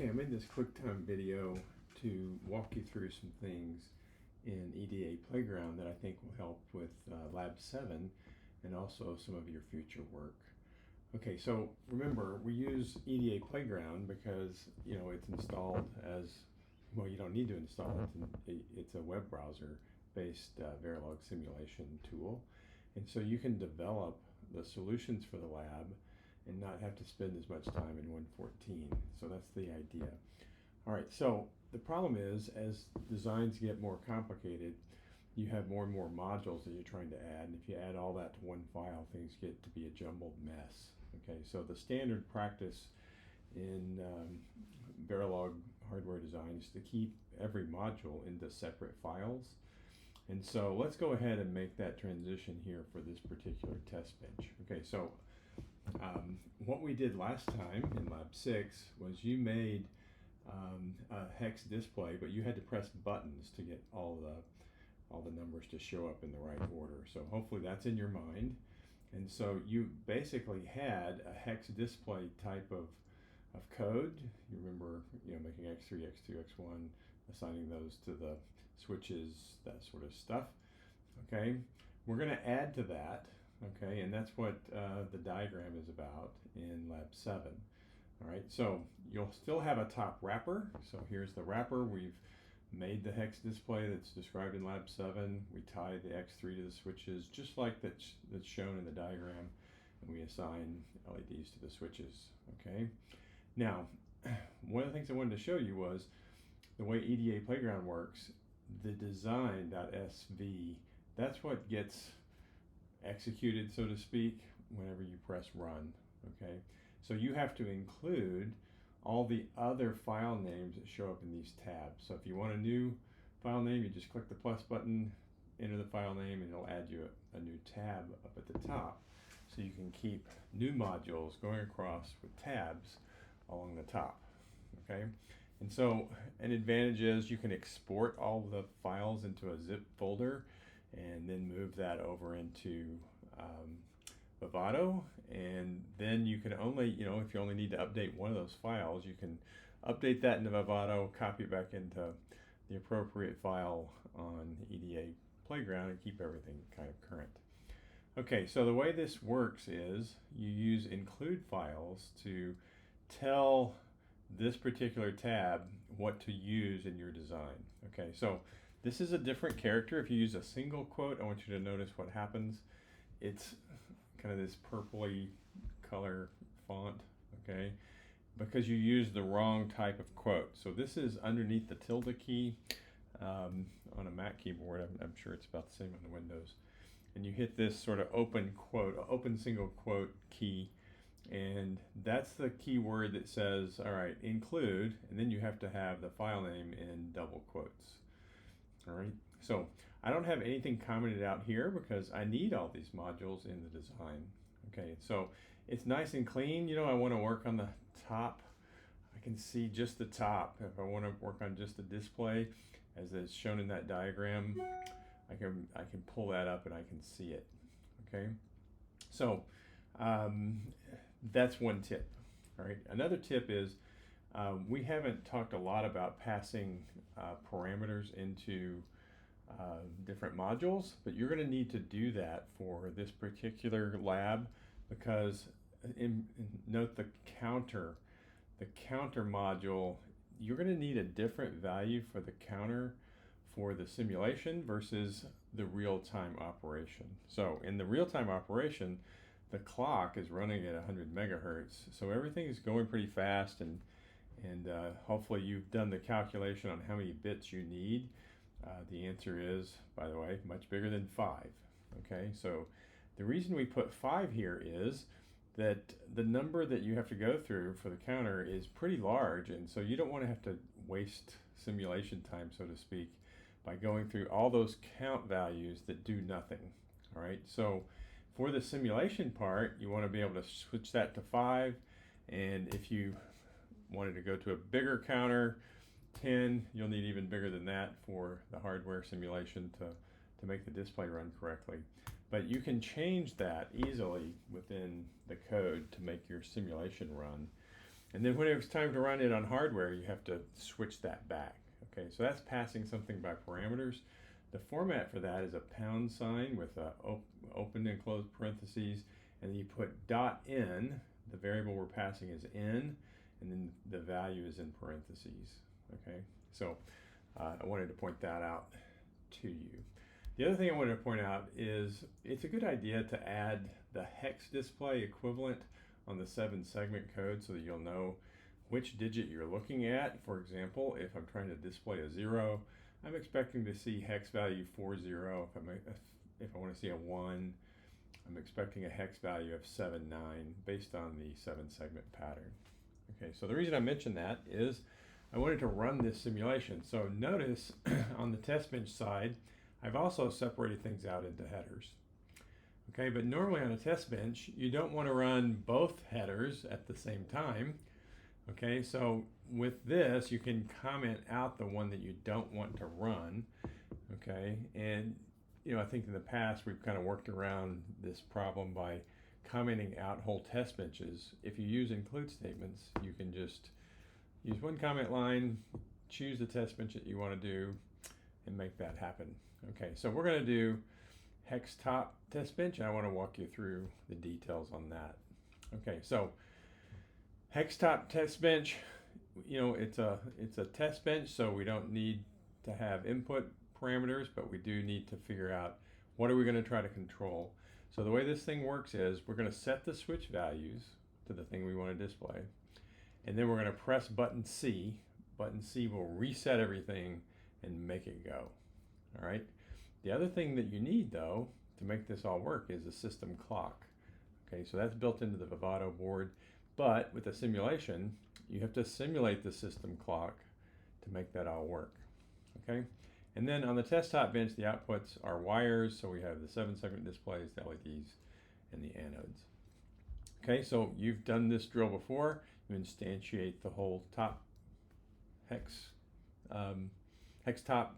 Okay, I made this QuickTime video to walk you through some things in EDA Playground that I think will help with Lab 7 and also some of your future work. Okay, so remember, we use EDA Playground because it's installed as, well, you don't need to install it. It's a web browser based Verilog simulation tool, and so you can develop the solutions for the lab and not have to spend as much time in 114. So that's the idea. All right, so the problem is, as designs get more complicated, you have more and more modules that you're trying to add, and if you add all that to one file, things get to be a jumbled mess. Okay, so the standard practice in Verilog hardware design is to keep every module into separate files. And so let's go ahead and make that transition here for this particular test bench. Okay, so what we did last time in Lab 6 was you made a hex display, but you had to press buttons to get all the numbers to show up in the right order. So hopefully that's in your mind. And so you basically had a hex display type of code. You remember, making x3, x2, x1, assigning those to the switches, that sort of stuff. Okay, we're going to add to that. Okay, and that's what the diagram is about in Lab 7. All right, so you'll still have a top wrapper. So here's the wrapper. We've made the hex display that's described in Lab 7. We tie the X3 to the switches, just like that's shown in the diagram, and we assign LEDs to the switches. Okay, now one of the things I wanted to show you was the way EDA Playground works. The design.sv, that's what gets executed, so to speak, whenever you press run. Okay, so you have to include all the other file names that show up in these tabs. So if you want a new file name, you just click the plus button, enter the file name, and it'll add you a new tab up at the top, so you can keep new modules going across with tabs along the top. Okay, and so an advantage is you can export all the files into a zip folder and then move that over into Vivado, and then you can only, if you only need to update one of those files, you can update that into Vivado, copy it back into the appropriate file on EDA Playground, and keep everything kind of current. Okay, so the way this works is you use include files to tell this particular tab what to use in your design. Okay, so this is a different character. If you use a single quote, I want you to notice what happens. It's kind of this purpley color font, okay, because you use the wrong type of quote. So this is underneath the tilde key on a Mac keyboard. I'm sure it's about the same on the Windows. And you hit this sort of open single quote key, and that's the keyword that says, all right, include, and then you have to have the file name in double quotes. All right, so I don't have anything commented out here because I need all these modules in the design. Okay, so it's nice and clean. I want to work on the top. I can see just the top. If I want to work on just the display, as is shown in that diagram, I can pull that up and I can see it. Okay, so that's one tip. All right, another tip is we haven't talked a lot about passing parameters into different modules, but you're going to need to do that for this particular lab, because note the counter module, you're going to need a different value for the counter for the simulation versus the real-time operation. So in the real-time operation, the clock is running at 100 megahertz, so everything is going pretty fast, and hopefully you've done the calculation on how many bits you need. The answer is, by the way, much bigger than 5. Okay, so the reason we put 5 here is that the number that you have to go through for the counter is pretty large, and so you don't want to have to waste simulation time, so to speak, by going through all those count values that do nothing. All right, so for the simulation part, you want to be able to switch that to 5, and if you wanted to go to a bigger counter, 10, you'll need even bigger than that for the hardware simulation to make the display run correctly. But you can change that easily within the code to make your simulation run. And then when it's time to run it on hardware, you have to switch that back. Okay, so that's passing something by parameters. The format for that is a pound sign with a open and closed parentheses, and then you put dot in, the variable we're passing is in, and then the value is in parentheses. Okay, so I wanted to point that out to you. The other thing I wanted to point out is it's a good idea to add the hex display equivalent on the 7-segment code so that you'll know which digit you're looking at. For example, if I'm trying to display a 0, I'm expecting to see hex value 40. If I want to see a 1, I'm expecting a hex value of 79 based on the 7-segment pattern. Okay, so the reason I mentioned that is I wanted to run this simulation. So notice on the test bench side, I've also separated things out into headers. Okay, but normally on a test bench, you don't want to run both headers at the same time. Okay, so with this, you can comment out the one that you don't want to run. Okay, and I think in the past we've kind of worked around this problem by commenting out whole test benches. If you use include statements, you can just use one comment line, choose the test bench that you want to do, and make that happen. Okay, so we're going to do hex top test bench, and I want to walk you through the details on that. Okay, so hex top test bench, it's a test bench, so we don't need to have input parameters, but we do need to figure out what are we going to try to control. So the way this thing works is we're going to set the switch values to the thing we want to display, and then we're going to press button C. Button C will reset everything and make it go. All right. The other thing that you need, though, to make this all work is a system clock. Okay, so that's built into the Vivado board, but with a simulation, you have to simulate the system clock to make that all work. Okay, and then on the test top bench, the outputs are wires, so we have the 7-segment displays, the LEDs, and the anodes. Okay, so you've done this drill before. You instantiate the whole top hex top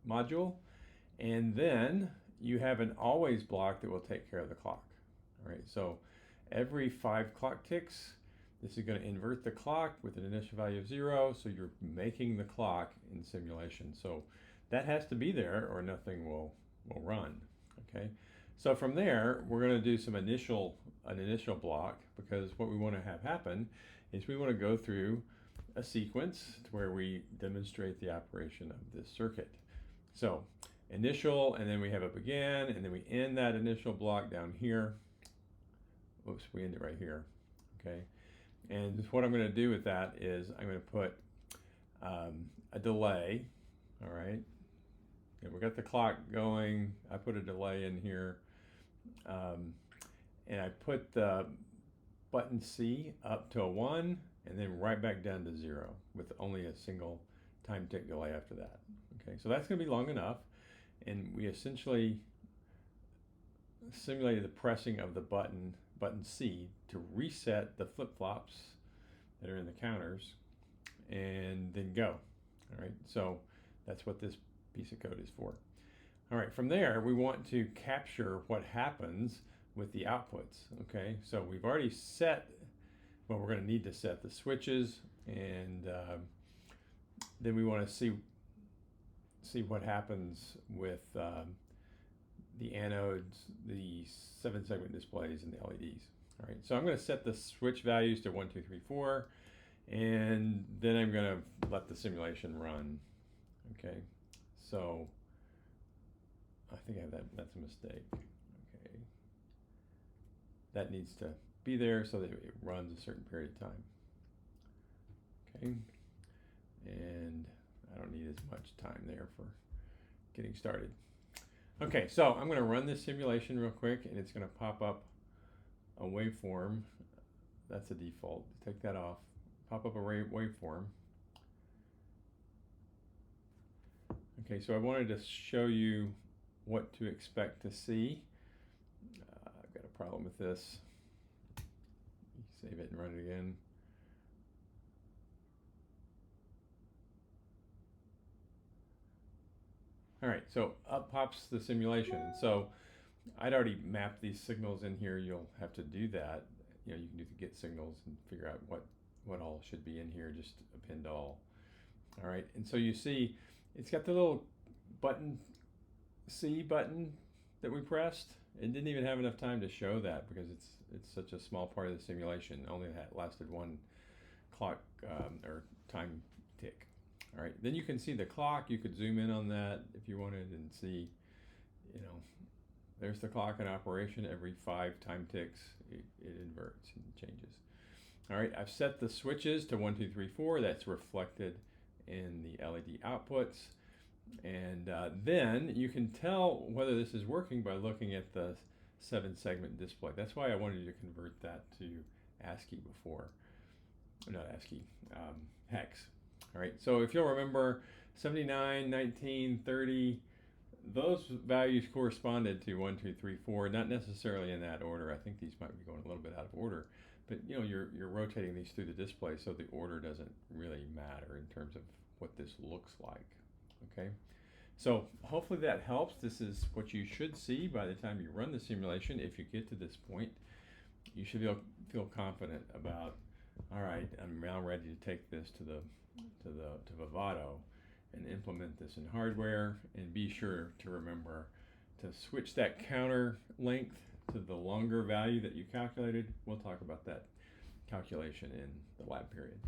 module, and then you have an always block that will take care of the clock. All right, so every 5 clock ticks, this is going to invert the clock with an initial value of 0, so you're making the clock in simulation. So that has to be there or nothing will run. Okay, so from there we're going to do an initial block, because what we want to have happen is we want to go through a sequence to where we demonstrate the operation of this circuit. So initial, and then we have a begin, and then we end that initial block down here. Oops, we end it right here. Okay, and what I'm going to do with that is I'm going to put a delay. All right, and we got the clock going. I put a delay in here, and I put the button C up to a 1, and then right back down to 0 with only a single time tick delay after that. Okay, so that's going to be long enough, and we essentially simulated the pressing of the button C to reset the flip-flops that are in the counters, and then go. All right, so that's what this piece of code is for. All right, from there we want to capture what happens with the outputs. Okay, so we've already set, well, we're going to need to set the switches, and then we want to see what happens with the anodes, the 7-segment displays, and the LEDs. All right, so I'm going to set the switch values to 1, 2, 3, 4, and then I'm going to let the simulation run. Okay, so I think I have that's a mistake. Okay, that needs to be there so that it runs a certain period of time. Okay, and I don't need as much time there for getting started. Okay, so I'm going to run this simulation real quick, and it's going to pop up a waveform. That's a default. Take that off. Pop up a waveform. Okay, so I wanted to show you what to expect to see. I've got a problem with this. Save it and run it again. All right, so up pops the simulation. So I'd already mapped these signals in here. You'll have to do that you know, you can do the get signals and figure out what all should be in here, just append all. All right, and so you see it's got the little button, C button that we pressed. It didn't even have enough time to show that because it's such a small part of the simulation. Only that lasted one clock or time tick. All right, then you can see the clock. You could zoom in on that if you wanted and see, you know, there's the clock in operation. Every 5 time ticks, it inverts and changes. All right, I've set the switches to 1, 2, 3, 4. That's reflected in the LED outputs. And then you can tell whether this is working by looking at the 7-segment display. That's why I wanted to convert that to ASCII before. Not ASCII, hex. All right, so if you'll remember, 79, 19, 30, those values corresponded to 1, 2, 3, 4, not necessarily in that order. I think these might be going a little bit out of order, but you know, you're rotating these through the display, so the order doesn't really matter in terms of what this looks like. Okay, so hopefully that helps. This is what you should see by the time you run the simulation. If you get to this point, you should feel confident about, all right, I'm now ready to take this to Vivado and implement this in hardware, and be sure to remember to switch that counter length to the longer value that you calculated. We'll talk about that calculation in the lab period.